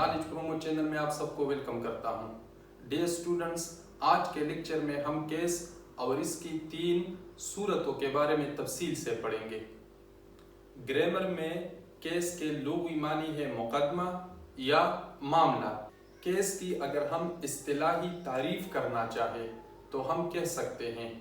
Knowledge promo channel में आप सबको वेलकम करता हूं। डियर स्टूडेंट्स, आज के लेक्चर में हम केस और इसकी 3 सूरतों के बारे में तफसील से पढ़ेंगे। ग्रामर में केस के लुग़वी मानी है मुकदमा या मामला। केस की अगर हम इस्तिलाही तारीफ करना चाहे तो हम कह सकते हैं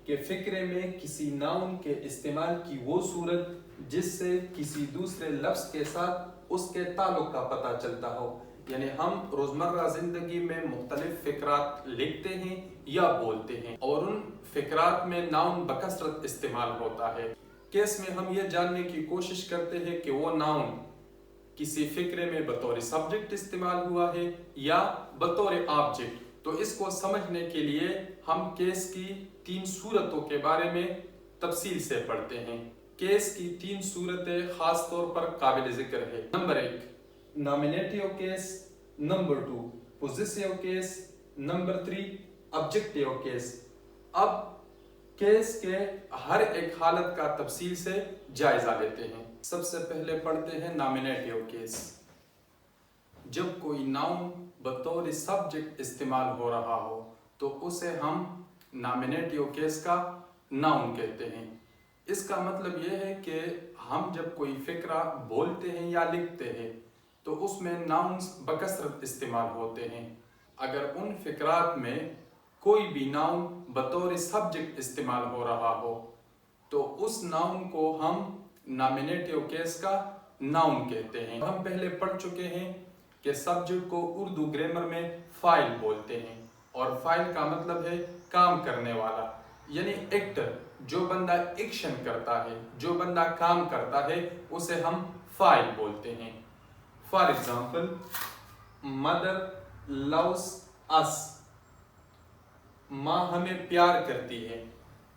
कि फ़िक्रे में किसी नाउन के इस्तेमाल की वो सूरत जिससे किसी दूसरे लफ्ज़ के साथ उसके ताल्लुक़ का पता चलता हो। यानी हम रोज़मर्रा ज़िंदगी में मुख्तलिफ फ़िक्रात लिखते हैं या बोलते हैं और उन फ़िक्रात में नाउन बकसरत इस्तेमाल होता है। केस में हम ये जानने की कोशिश करते हैं कि वो नाउन किसी फ़िक्रे में बतौर सब्जेक्ट इस्तेमाल हुआ है या बतौर ऑब्जेक्ट। तो इसको समझने के लिए हम केस की 3 सूरतों के बारे में तफसील से पढ़ते हैं। केस की 3 सूरतें खास तौर पर काबिल ज़िक्र है। Number 1 nominative case, number 2 possessive case, number 3 objective case. अब केस के हर एक हालत का तफसील से जायजा लेते हैं। सबसे पहले पढ़ते हैं नॉमिनेटिव केस। जब कोई नाउन बतौर सब्जेक्ट इस्तेमाल हो रहा हो तो उसे हम नॉमिनेटिव केस का नाउन कहते हैं। इसका मतलब यह है कि हम जब कोई फ़िक्रा बोलते हैं या लिखते हैं तो उसमें नाउन्स बकसरत इस्तेमाल होते हैं। अगर उन फ़िक्रात में कोई भी नाउन बतौर सब्जेक्ट इस्तेमाल हो रहा हो तो उस नाउन को हम नॉमिनेटिव केस का नाउन कहते हैं। हम पहले पढ़ चुके हैं कि सब्जेक्ट को उर्दू ग्रामर में फ़ाइल बोलते हैं और फ़ाइल का मतलब है काम करने वाला, यानी एक्टर। जो बंदा एक्शन करता है, जो बंदा काम करता है, उसे हम फ़ाइल बोलते हैं। फॉर एग्जाम्पल, मदर लव्स अस, माँ हमें प्यार करती है।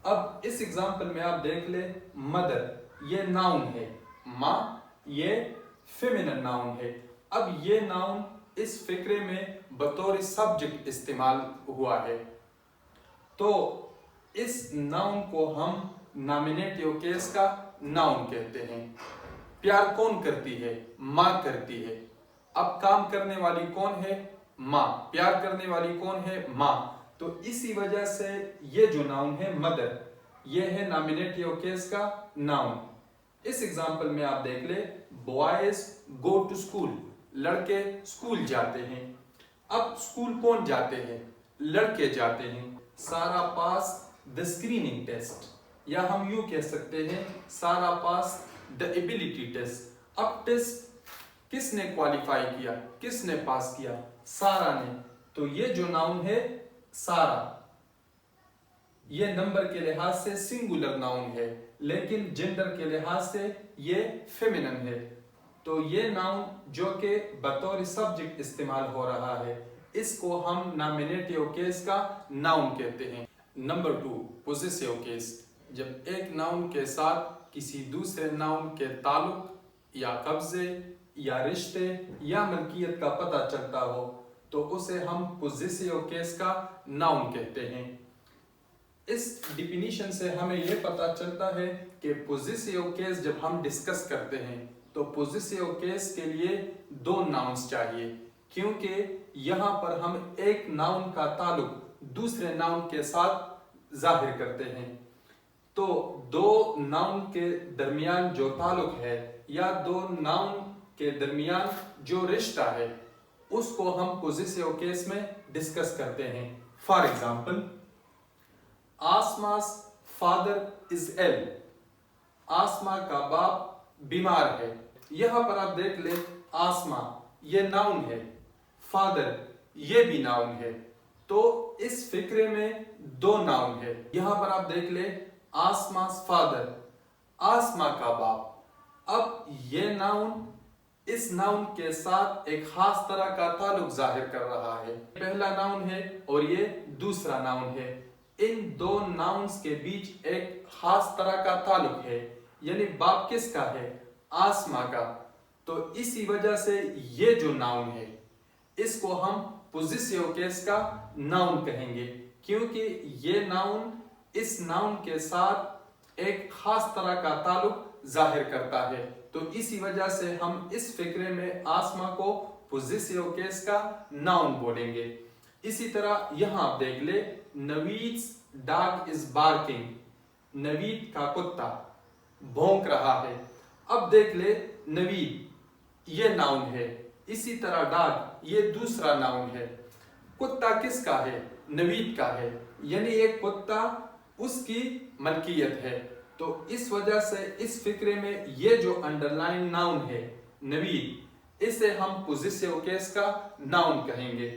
अब इस एग्जाम्पल में आप देख ले, मदर ये नाउन है, माँ ये फेमिनिन नाउन है। अब ये नाउन इस फ़िक्रे में बतौर सब्जेक्ट इस्तेमाल हुआ है तो इस नाउन को हम नॉमिनेटिव केस का नाउन कहते हैं। प्यार कौन करती है? माँ करती है। अब काम करने वाली कौन है? माँ। प्यार करने वाली कौन है? माँ। तो इसी वजह से ये जो नाउन है मदर, ये है नॉमिनेटिव केस का नाउन। इस एग्जाम्पल में आप देख ले, बॉयज गो टू स्कूल, लड़के स्कूल जाते हैं। अब स्कूल कौन जाते हैं? लड़के जाते हैं। सारा पास द स्क्रीनिंग टेस्ट, या हम यूं कह सकते हैं सारा पास द एबिलिटी टेस्ट। अब टेस्ट किसने क्वालिफाई किया, किसने पास किया? सारा ने। तो ये जो नाउन है सारा, ये नंबर के लिहाज से सिंगुलर नाउन है लेकिन जेंडर के लिहाज से ये फेमिनिन है। तो ये नाउन जो कि बतौर सब्जेक्ट इस्तेमाल हो रहा है, इसको हम नॉमिनेटिव केस का नाउन कहते हैं। Number 2 possessive case. जब एक नाउन के साथ किसी दूसरे नाउन के ताल्लुक या कब्जे या रिश्ते या मलकियत का पता चलता हो तो उसे हम पोजेसिव केस का नाउन कहते हैं। इस डिफिनीशन से हमें यह पता चलता है कि पोजेसिव केस जब हम डिस्कस करते हैं तो पोजेसिव केस के लिए 2 नाउन्स चाहिए, क्योंकि यहाँ पर हम एक नाउन का ताल्लुक दूसरे नाउन के साथ जाहिर करते हैं। तो 2 नाउन के दरमियान जो ताल्लुक है या 2 नाउन के दरमियान जो रिश्ता है उसको हम पोजेसिव केस में डिस्कस करते हैं। For example, Asma's father is ill, Asma का बाप बीमार है। यहां पर आप देख ले, आसमा ये नाउन है, फादर ये भी नाउन है। तो इस फ़िक्रे में 2 नाउन है। यहां पर आप देख ले, आसमा's फादर, आसमा का बाप। अब ये नाउन इस नाउन के साथ एक खास तरह का ताल्लुक जाहिर कर रहा है। पहला नाउन है और ये दूसरा नाउन है। इन 2 नाउन्स के बीच एक खास तरह का ताल्लुक है, यानी बाप किसका है? आसमा का। तो इसी वजह से ये जो नाउन है इसको हम पोजेसिव केस का नाउन कहेंगे, क्योंकि ये नाउन इस नाउन के साथ एक खास तरह का ताल्लुक जाहिर करता है। तो इसी वजह से हम इस फ़िक्रे में आसमा को पोजेसिव केस का नाउन बोलेंगे। इसी तरह यहां आप देख ले, नवीद्स डॉग इज बार्किंग, नवीद का कुत्ता भौंक रहा है। अब देख ले, नवीद ये नाउन है, इसी तरह डॉग ये दूसरा नाउन है। कुत्ता किसका है? नवीद का है, यानी एक कुत्ता उसकी मलकियत है। तो इस वजह से इस फिक्रे में ये जो अंडरलाइन नाउन है नवीद, इसे हम पोजेसिव केस का नाउन कहेंगे।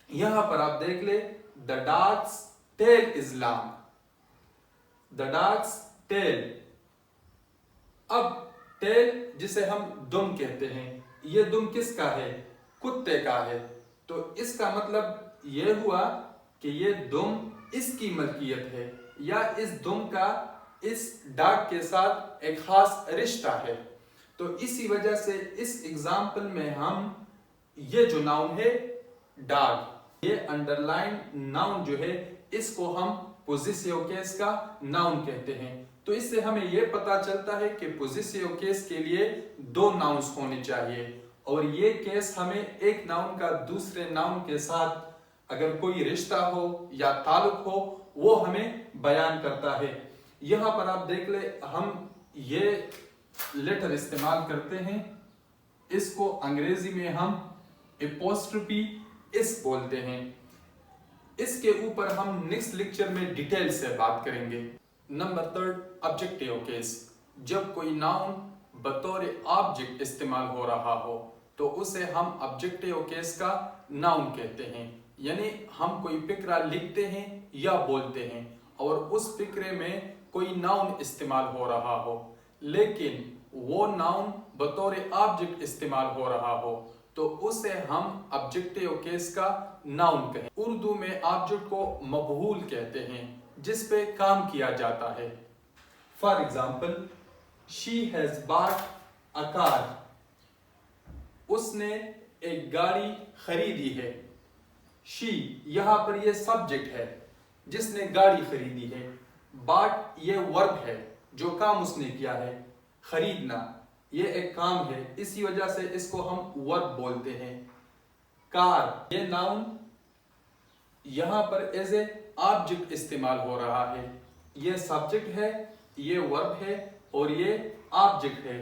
यहां पर आप देख ले, the dog's tail is long, the dog's tail. अब टेल जिसे हम दुम कहते हैं, ये दुम किसका है? कुत्ते का है। तो इसका मतलब ये हुआ कि ये दुम इसकी मलकियत है, या इस दुम का इस डॉग के साथ एक खास रिश्ता है। तो इसी वजह से इस एग्जाम्पल में हम ये जो नाउन है डॉग, ये अंडरलाइन नाउन जो है, इसको हम पोजेसिव केस का नाउन कहते हैं। तो इससे हमें यह पता चलता है कि पोजेसिव केस के लिए दो नाउन्स होने चाहिए, और ये केस हमें एक नाउन का दूसरे नाउन के साथ अगर कोई रिश्ता हो या ताल्लुक हो, वो हमें बयान करता है। यहां पर आप देख ले, हम ये लेटर इस्तेमाल करते हैं, इसको अंग्रेजी में हम एपोस्ट्रोफी इस बोलते हैं। इसके ऊपर हम नेक्स्ट लेक्चर में डिटेल से बात करेंगे। Number 3, objective case. जब कोई नाउन बतौर ऑब्जेक्ट इस्तेमाल हो रहा हो तो उसे हम ऑब्जेक्टिव केस का नाउन कहते हैं। यानी हम कोई फिक्रा लिखते हैं या बोलते हैं और उस फिक्रे में कोई नाउन इस्तेमाल हो रहा हो, लेकिन वो नाउन बतौर ऑब्जेक्ट इस्तेमाल हो रहा हो, तो उसे हम ऑब्जेक्टिव केस का नाउन कहें। उर्दू में ऑब्जेक्ट को मफऊल कहते हैं, जिस पे काम किया जाता है। For example, she has bought a car, उसने एक गाड़ी खरीदी है। शी यहां पर ये सब्जेक्ट है जिसने गाड़ी खरीदी है। बॉट ये वर्ब है, जो काम उसने किया है। खरीदना ये एक काम है, इसी वजह से इसको हम वर्ब बोलते हैं। कार ये नाउन यहां पर एज ए ऑब्जेक्ट इस्तेमाल हो रहा है। ये सब्जेक्ट है, ये वर्ब है और ये ऑब्जेक्ट है।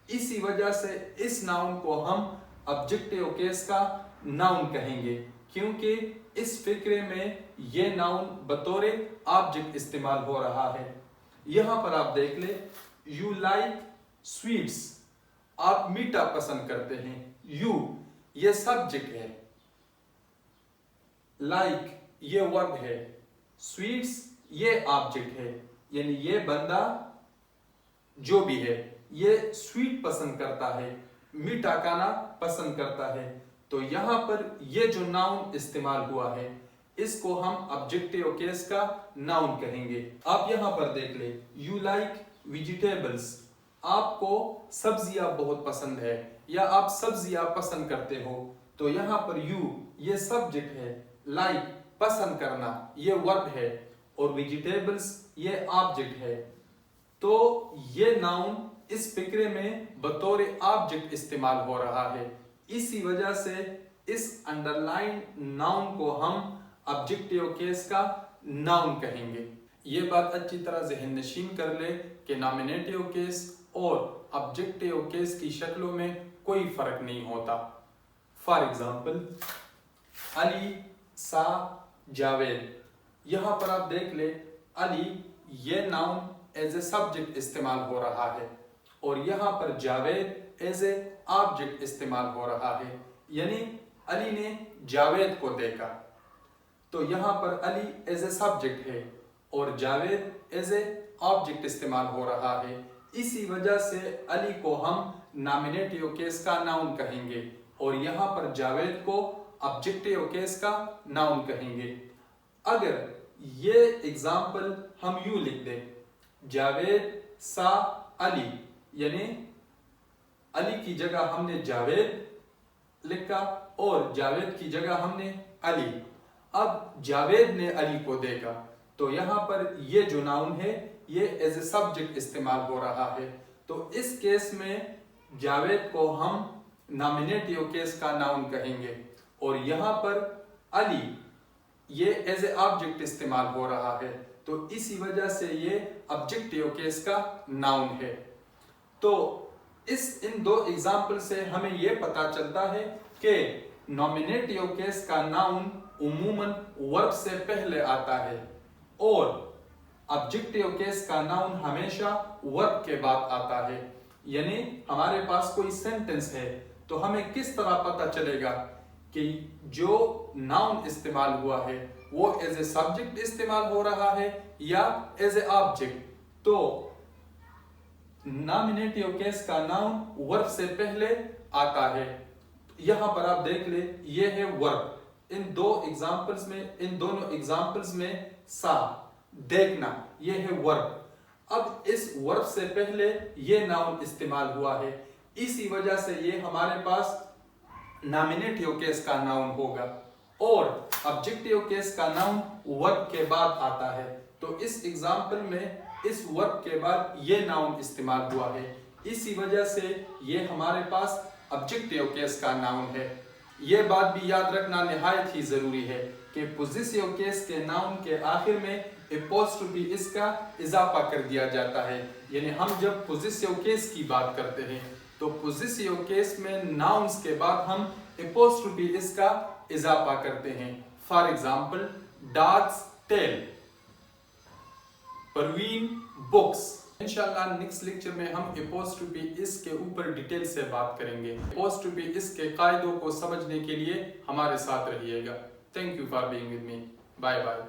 इसी वजह से इस नाउन को हम ऑब्जेक्टिव केस का नाउन कहेंगे, क्योंकि इस फिक्रे में ये नाउन बतौर ऑब्जेक्ट इस्तेमाल हो रहा है। यहां पर आप देख ले, यू लाइक स्वीट्स, आप मीठा पसंद करते हैं। यू ये सब्जेक्ट है, लाइक ये वर्ब है, स्वीट्स ये ऑब्जेक्ट है। यानी ये बंदा जो भी है ये स्वीट पसंद करता है, मीठा खाना पसंद करता है। तो यहां पर ये जो नाउन इस्तेमाल हुआ है, इसको हम ऑब्जेक्टिव केस का नाउन कहेंगे। आप यहां पर देख ले, यू लाइक वेजिटेबल्स, आपको सब्जियां बहुत पसंद है या आप सब्जियां पसंद करते हो। तो यहां पर यू ये सब्जेक्ट है, लाइक पसंद करना ये वर्ब है और वेजिटेबल्स ये ऑब्जेक्ट है। तो ये नाउन इस फिक्रे में बतौर ऑब्जेक्ट इस्तेमाल हो रहा है। इसी वजह से इस अंडरलाइन नाउन को हम ऑब्जेक्टिव केस का नाउन कहेंगे। ये बात अच्छी तरह ज़हन नशीन कर ले कि नॉमिनेटिव केस और ऑब्जेक्टिव केस की शक्लों में कोई फर्क नहीं होता। फॉर एग्जाम्पल, अली सा जावेद, यहां पर आप देख ले, अली ये नाउन एज ए सब्जेक्ट इस्तेमाल हो रहा है और यहां पर जावेद एज ए ऑब्जेक्ट इस्तेमाल हो रहा है। यानी अली ने जावेद को देखा, तो यहां पर अली एज ए सब्जेक्ट है और जावेद एज ए ऑब्जेक्ट इस्तेमाल हो रहा है। इसी वजह से अली को हम नॉमिनेटिव केस का नाउन कहेंगे और यहां पर जावेद को ऑब्जेक्टिव केस का नाउन कहेंगे। अगर ये एग्जाम्पल हम यूं लिख दें, जावेद सा अली, यानी अली की जगह हमने जावेद लिखा और जावेद की जगह हमने अली। अब जावेद ने अली को देखा, तो यहां पर ये जो नाउन है ये एज ए सब्जेक्ट इस्तेमाल हो रहा है। तो इस केस में जावेद को हम नॉमिनेटिव केस का नाउन कहेंगे। और यहाँ पर अली ये एज ए ऑब्जेक्ट इस्तेमाल हो रहा है, तो इसी वजह से ये ऑब्जेक्टिव केस का नाउन है। तो इन दो एग्जाम्पल से हमें ये पता चलता है कि नॉमिनेटिव केस का नाउन उमूमन वर्ब से पहले आता है और ऑब्जेक्टिव केस का नाउन हमेशा वर्ब के बाद आता है। यानी हमारे पास कोई सेंटेंस है तो हमें किस तरह पता चलेगा कि जो नाउन इस्तेमाल हुआ है वो एज ए सब्जेक्ट इस्तेमाल हो रहा है या एज ए ऑब्जेक्ट। तो नॉमिनेटिव केस का नाउन वर्ब से पहले आता है। यहां पर आप देख ले, ये है वर्ब। इन दोनों एग्जांपल्स में सा, देखना, ये है वर्ब। अब इस वर्ब से पहले ये नाउन इस्तेमाल हुआ है, इसी वजह से ये हमारे पास नॉमिनेटिव केस का नाउन होगा और ऑब्जेक्टिव केस का नाउन वर्ब के बाद आता है। तो इस एग्जांपल में इस वर्ब के बाद ये नाउन इस्तेमाल हुआ है, इसी वजह से ये हमारे पास ऑब्जेक्टिव केस का नाउन है। ये बात भी याद रखना निहायत ही जरूरी है कि पोजेसिव केस के नाउन के आखिर में एपोस्ट्रोफी इसका इजाफा कर दिया जाता है। यानी हम जब पोजेसिव केस की बात करते हैं तो पोजेसिव केस में नाउन्स के बाद हम एपोस्ट्रोफी इसका इजाफा करते हैं। For example, dog's tail, Parveen books. इंशाल्लाह नेक्स्ट लेक्चर में हम एपोस्ट्रोफी इस के ऊपर डिटेल से बात करेंगे। एपोस्ट्रोफी इस के कायदों को समझने के लिए हमारे साथ रहिएगा। Thank you for being with me. Bye bye.